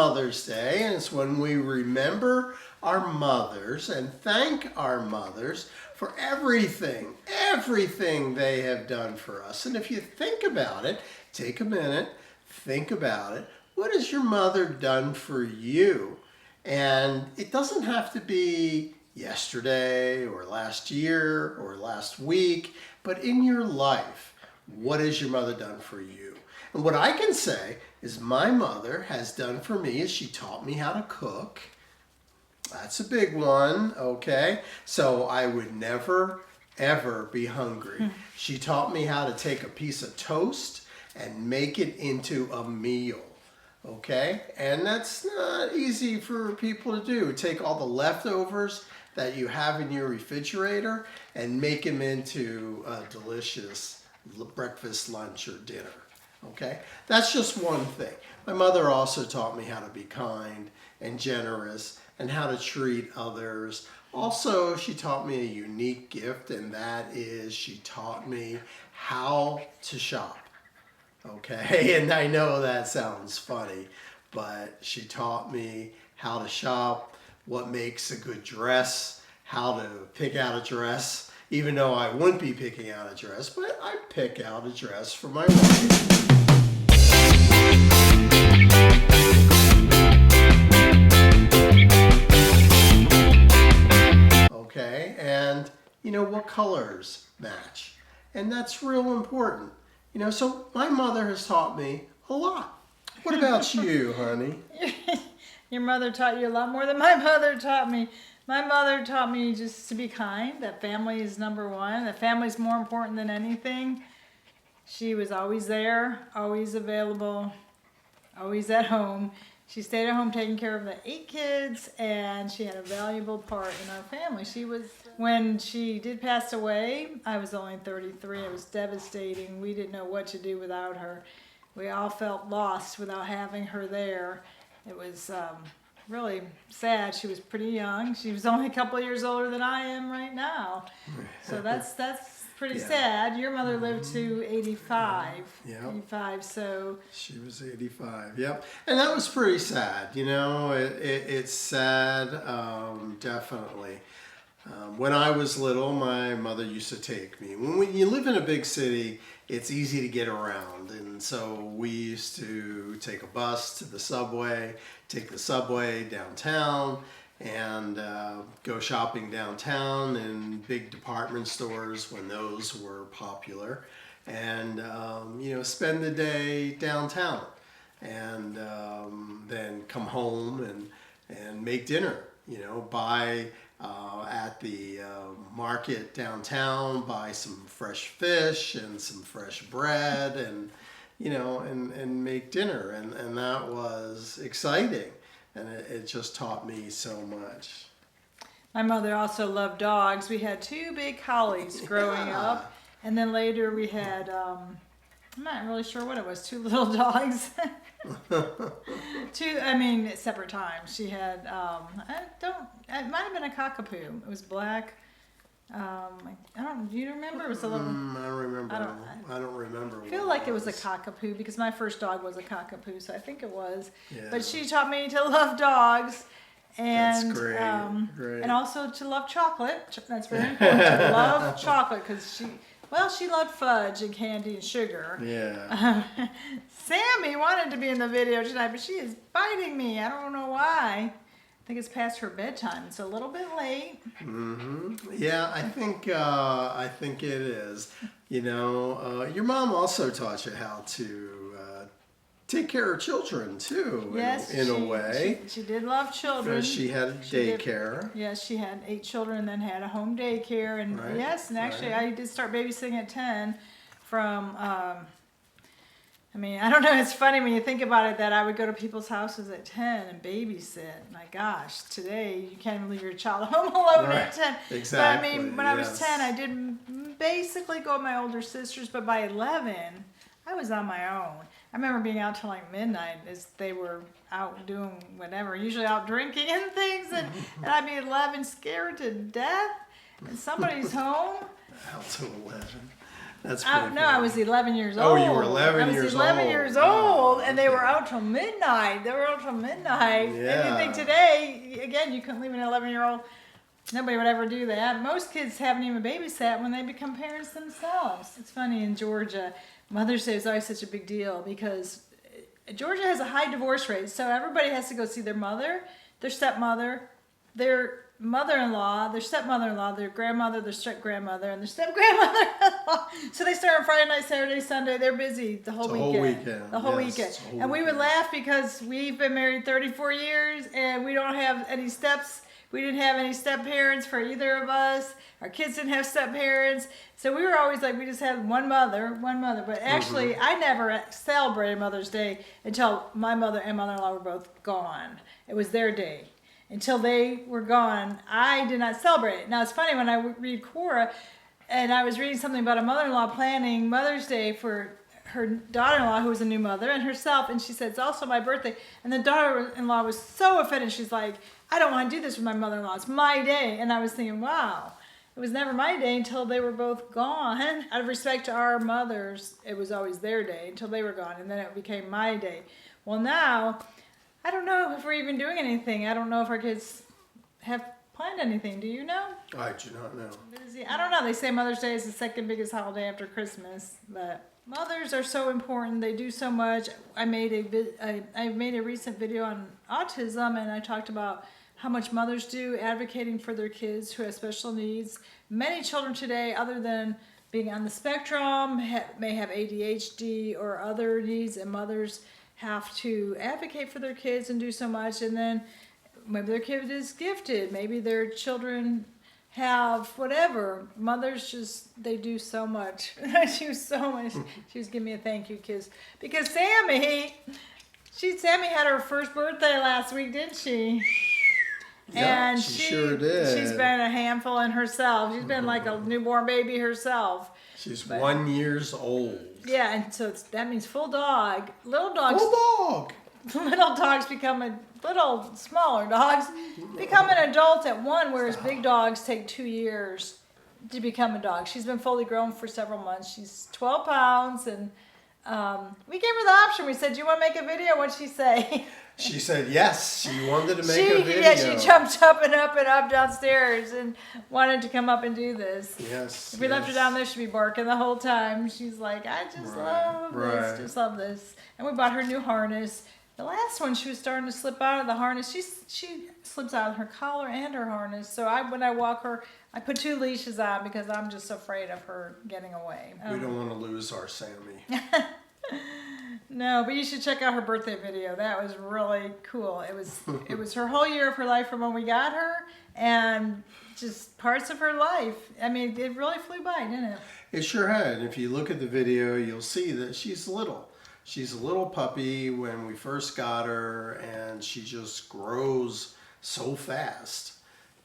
Mother's Day, and it's when we remember our mothers and thank our mothers for everything they have done for us. And if you think about it, take a minute, think about it. What has your mother done for you? And it doesn't have to be yesterday or last year or last week, but in your life, what has your mother done for you? And what I can say is my mother has done for me is she taught me how to cook. That's a big one, okay? So I would never, ever be hungry. She taught me how to take a piece of toast and make it into a meal, okay? And that's not easy for people to do. Take all the leftovers that you have in your refrigerator and make them into a delicious breakfast, lunch, or dinner. Okay, that's just one thing. My mother also taught me how to be kind and generous and how to treat others. Also, she taught me a unique gift, and that is she taught me how to shop. Okay, and I know that sounds funny, but she taught me how to shop, what makes a good dress, how to pick out a dress, even though I wouldn't be picking out a dress, but I pick out a dress for my wife. Okay, and you know what colors match, and that's real important. You know, so my mother has taught me a lot. What about you, honey? Your mother taught you a lot more than my mother taught me. My mother taught me just to be kind, that family is number one, that family is more important than anything. She was always there, always available, always at home. She stayed at home taking care of the 8 kids, and she had a valuable part in our family. When she did pass away, I was only 33. It was devastating. We didn't know what to do without her. We all felt lost without having her there. It was really sad. She was pretty young. She was only a couple of years older than I am right now. So that's pretty sad. Your mother lived to 85. Yeah. 85, so. She was 85, yep. And that was pretty sad, you know. It's sad, definitely. When I was little, my mother used to take me. When you live in a big city, it's easy to get around. And so we used to take a bus to the subway, take the subway downtown, and go shopping downtown in big department stores when those were popular, and you know, spend the day downtown, and then come home and make dinner. You know, buy at the market downtown, buy some fresh fish and some fresh bread, and you know, and make dinner, and that was exciting. And it just taught me so much. My mother also loved dogs. We had 2 big collies growing up. And then later we had, I'm not really sure what it was, 2 little dogs. 2, I mean, at separate times. She had, it might have been a cockapoo. It was black. Do you remember? It was a little. I don't remember. I don't remember. I feel like it was a cockapoo because my first dog was a cockapoo, so I think it was. Yeah. But she taught me to love dogs, and that's great. And also to love chocolate. That's very important. To love chocolate because she loved fudge and candy and sugar. Yeah. Sammy wanted to be in the video tonight, but she is biting me. I don't know why. I think it's past her bedtime. It's a little bit late. Yeah, I think it is. You know, your mom also taught you how to take care of children too. Yes, in a way. She did love children. She had daycare. Yes, she had 8 children and then had a home daycare. And right, yes, and actually I did start babysitting at 10 from. I mean, I don't know, it's funny when you think about it that I would go to people's houses at 10 and babysit. My gosh, today you can't leave your child home alone at 10. Exactly. But I mean, when I was 10, I did basically go with my older sisters, but by 11, I was on my own. I remember being out till like midnight as they were out doing whatever, usually out drinking and things, and I'd be 11 scared to death, and somebody's home. Out to 11. That's pretty No, I funny. was 11 years Oh, old. you were 11 years I was 11 old. years Wow, old, and they okay. were out till midnight. They were out till midnight. And Yeah. you think today, again, you couldn't leave an 11-year-old. Nobody would ever do that. Most kids haven't even babysat when they become parents themselves. It's funny in Georgia, Mother's Day is always such a big deal because Georgia has a high divorce rate. So everybody has to go see their mother, their stepmother, their mother-in-law, their stepmother-in-law, their grandmother, their step-grandmother, and their step-grandmother-in-law. So they start on Friday night, Saturday, Sunday. They're busy the whole weekend. The whole Yes, weekend. it's a whole And we would weekend. laugh because we've been married 34 years and we don't have any steps. We didn't have any step-parents for either of us. Our kids didn't have step-parents. So we were always like, we just had one mother. But actually, I never celebrated Mother's Day until my mother and mother-in-law were both gone. It was their day. Until they were gone, I did not celebrate it. Now, it's funny, when I read Cora, and I was reading something about a mother-in-law planning Mother's Day for her daughter-in-law, who was a new mother, and herself, and she said, it's also my birthday. And the daughter-in-law was so offended. She's like, I don't want to do this with my mother-in-law. It's my day. And I was thinking, wow, it was never my day until they were both gone. Out of respect to our mothers, it was always their day until they were gone, and then it became my day. Well, now, I don't know if we're even doing anything. I don't know if our kids have planned anything. Do you know? I do not know. Busy. I don't know. They say Mother's Day is the second biggest holiday after Christmas, but mothers are so important. They do so much. I made a recent video on autism, and I talked about how much mothers do advocating for their kids who have special needs. Many children today, other than being on the spectrum, may have ADHD or other needs, and mothers have to advocate for their kids and do so much. And then maybe their kid is gifted, maybe their children have whatever. Mothers just, they do so much. They do so much. She was giving me a thank you kiss because Sammy had her first birthday last week, didn't she? Yeah, And she sure did. She's been a handful in herself. She's been like a newborn baby herself. She's 1 year old. Yeah, and so that means full dog. Little dogs. Full dog. Little dogs smaller dogs become an adult at 1, whereas big dogs take 2 years to become a dog. She's been fully grown for several months. She's 12 pounds, and we gave her the option. We said, do you want to make a video? What'd she say? She said yes. She wanted to make a video. Yeah, she jumped up and up and up downstairs and wanted to come up and do this. Yes. If we left her down there, she'd be barking the whole time. She's like, I just love right. this, just love this. And we bought her new harness. The last one, she was starting to slip out of the harness. She slips out of her collar and her harness. So when I walk her, I put 2 leashes on because I'm just afraid of her getting away. We don't want to lose our Sammy. No, but you should check out her birthday video. That was really cool. It was her whole year of her life from when we got her, and just parts of her life. I mean, it really flew by, didn't it? It sure had. If you look at the video, you'll see that she's little. She's a little puppy when we first got her, and she just grows so fast.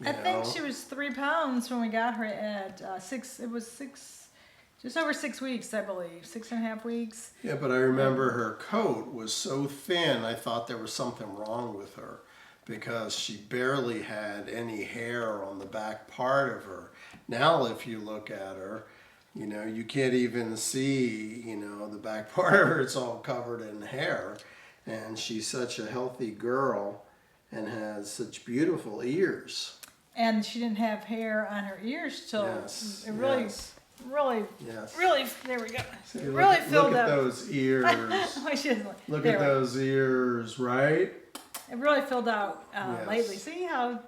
I think she was 3 pounds when we got her at 6. It was 6. Just over 6 weeks, I believe. 6.5 weeks. Yeah, but I remember her coat was so thin, I thought there was something wrong with her because she barely had any hair on the back part of her. Now, if you look at her, you know, you can't even see, you know, the back part of her. It's all covered in hair. And she's such a healthy girl and has such beautiful ears. And she didn't have hair on her ears till Yes, it really... yes. Really, Yes. really, there we go. See, It really filled look up. at those ears. Look at those ears, right? It really filled out Yes. lately. See how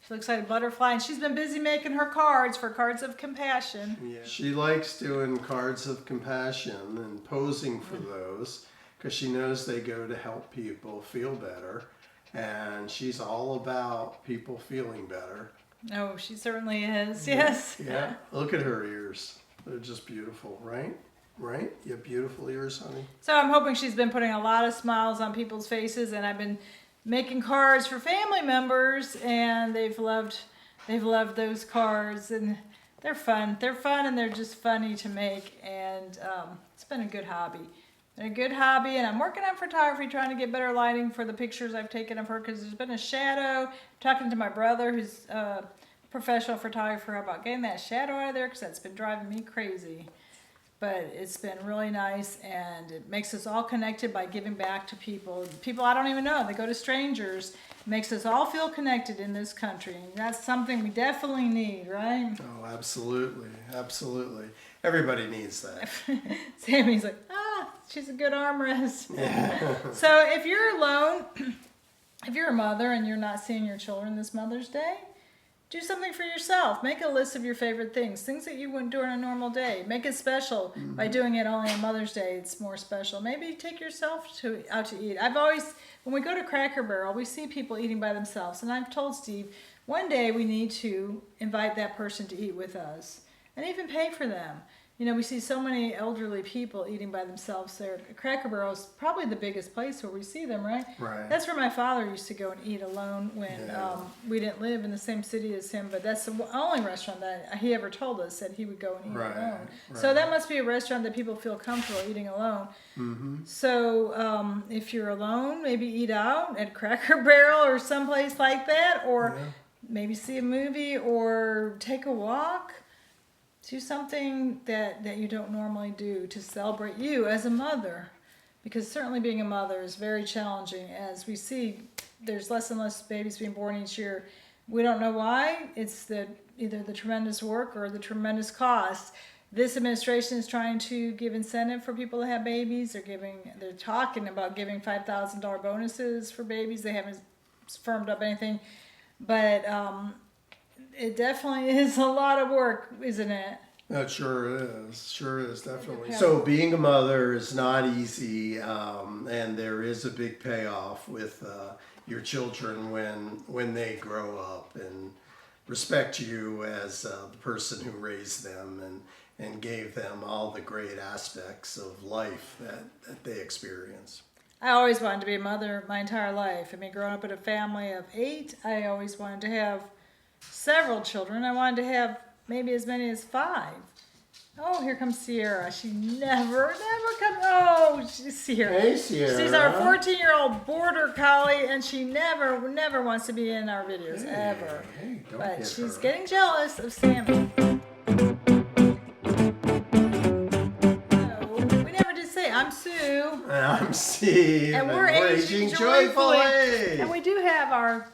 she looks like a butterfly, and she's been busy making her cards for Cards of Compassion. Yeah. She likes doing cards of compassion and posing for those because she knows they go to help people feel better, and she's all about people feeling better. Oh, she certainly is. Yes. Yeah. Look at her ears. They're just beautiful, right? Right? You have beautiful ears, honey. So I'm hoping she's been putting a lot of smiles on people's faces, and I've been making cards for family members, and they've loved those cards, and they're fun. They're fun, and they're just funny to make, and it's been a good hobby. And I'm working on photography, trying to get better lighting for the pictures I've taken of her, because there's been a shadow. I'm talking to my brother, who's a professional photographer, about getting that shadow out of there, because that's been driving me crazy. but it's been really nice, and it makes us all connected by giving back to people I don't even know. They go to strangers. It makes us all feel connected in this country, and that's something we definitely need, right? Oh, absolutely. Absolutely. Everybody needs that. Sammy's like, she's a good armrest. Yeah. So if you're alone, if you're a mother and you're not seeing your children this Mother's Day, do something for yourself. Make a list of your favorite things that you wouldn't do on a normal day. Make it special by doing it only on Mother's Day. It's more special. Maybe take yourself out to eat. When we go to Cracker Barrel, we see people eating by themselves. And I've told Steve, one day we need to invite that person to eat with us and even pay for them. You know, we see so many elderly people eating by themselves there. Cracker Barrel is probably the biggest place where we see them, right? Right. That's where my father used to go and eat alone when Yeah. we didn't live in the same city as him. But that's the only restaurant that he ever told us that he would go and eat Right, alone. right. So that must be a restaurant that people feel comfortable eating alone. Mm-hmm. So if you're alone, maybe eat out at Cracker Barrel or someplace like that, or maybe see a movie or take a walk. Do something that you don't normally do to celebrate you as a mother. Because certainly being a mother is very challenging. As we see, there's less and less babies being born each year. We don't know why. It's either the tremendous work or the tremendous cost. This administration is trying to give incentive for people to have babies. They're talking about giving $5,000 bonuses for babies. They haven't firmed up anything. But it definitely is a lot of work, isn't it? That sure is, definitely. So being a mother is not easy, and there is a big payoff with your children when they grow up and respect you as the person who raised them and gave them all the great aspects of life that they experience. I always wanted to be a mother my entire life. I mean, growing up in a family of 8, I always wanted to have several children. I wanted to have maybe as many as 5. Oh, here comes Sierra. She never comes. Oh, she's Sierra. Hey, Sierra. She's our 14-year-old border collie, and she never wants to be in our videos, ever. Hey, don't But hit she's her. getting jealous of Sammy. So, we never did say, I'm Sue. I'm Steve, And we're aging joyfully. And we do have our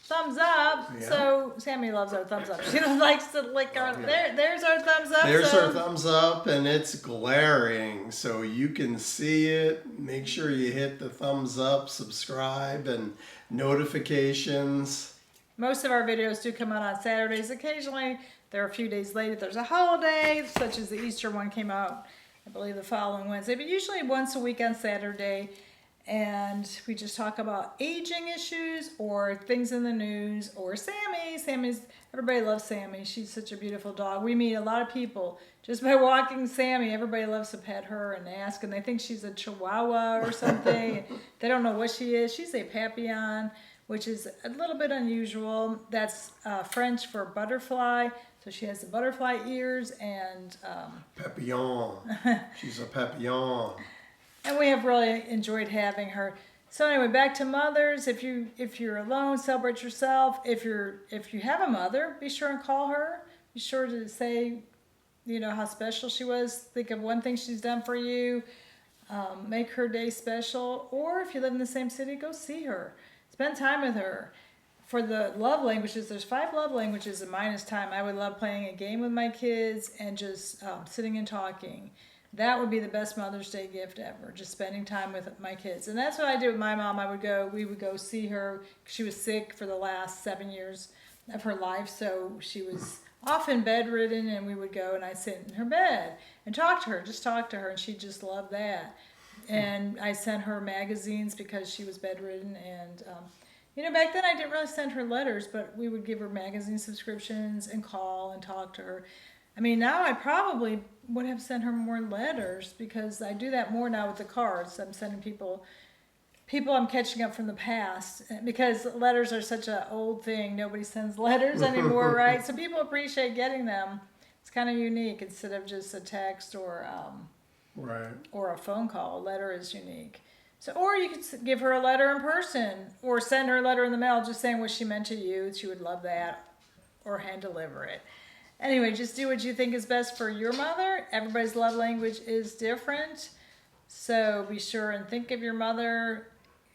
thumbs up. Yeah. So Sammy loves our thumbs up. She likes to lick our. There's our thumbs up. There's our thumbs up, and it's glaring, so you can see it. Make sure you hit the thumbs up, subscribe, and notifications. Most of our videos do come out on Saturdays. Occasionally, they're a few days late if there's a holiday, such as the Easter one came out, I believe, the following Wednesday. But usually once a week on Saturday. And we just talk about aging issues or things in the news or Sammy. Everybody loves Sammy. She's such a beautiful dog. We meet a lot of people just by walking Sammy. Everybody loves to pet her and ask, and they think she's a Chihuahua or something. They don't know what she is. She's a Papillon, which is a little bit unusual. That's French for butterfly. So she has the butterfly ears and... Papillon. She's a Papillon. And we have really enjoyed having her. So anyway, back to mothers. If you're alone, celebrate yourself. If you have a mother, be sure and call her. Be sure to say, how special she was. Think of one thing she's done for you. Make her day special. Or if you live in the same city, go see her. Spend time with her. For the love languages, there's 5 love languages, and mine is time. I would love playing a game with my kids and just sitting and talking. That would be the best Mother's Day gift ever, just spending time with my kids. And that's what I did with my mom. We would go see her. She was sick for the last 7 years of her life, so she was often bedridden, and we would go and I'd sit in her bed and talk to her, and she just loved that. And I sent her magazines because she was bedridden, and back then I didn't really send her letters, but we would give her magazine subscriptions and call and talk to her. I mean, now I probably would have sent her more letters because I do that more now with the cards. I'm sending people I'm catching up from the past because letters are such an old thing. Nobody sends letters anymore, right? So people appreciate getting them. It's kind of unique instead of just a text or a phone call. A letter is unique. So, or you could give her a letter in person or send her a letter in the mail just saying what she meant to you. She would love that, or hand deliver it. Anyway, just do what you think is best for your mother. Everybody's love language is different. So be sure and think of your mother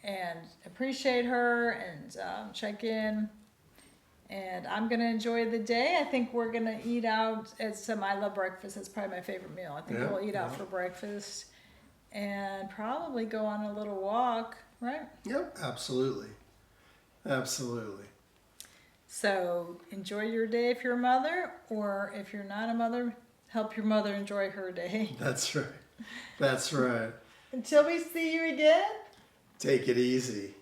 and appreciate her and check in. And I'm going to enjoy the day. I think we're going to eat out at some, I love breakfast. That's probably my favorite meal. I think we'll eat out for breakfast and probably go on a little walk, right? Yep, absolutely. Absolutely. So enjoy your day if you're a mother, or if you're not a mother, help your mother enjoy her day. That's right. That's right. Until we see you again. Take it easy.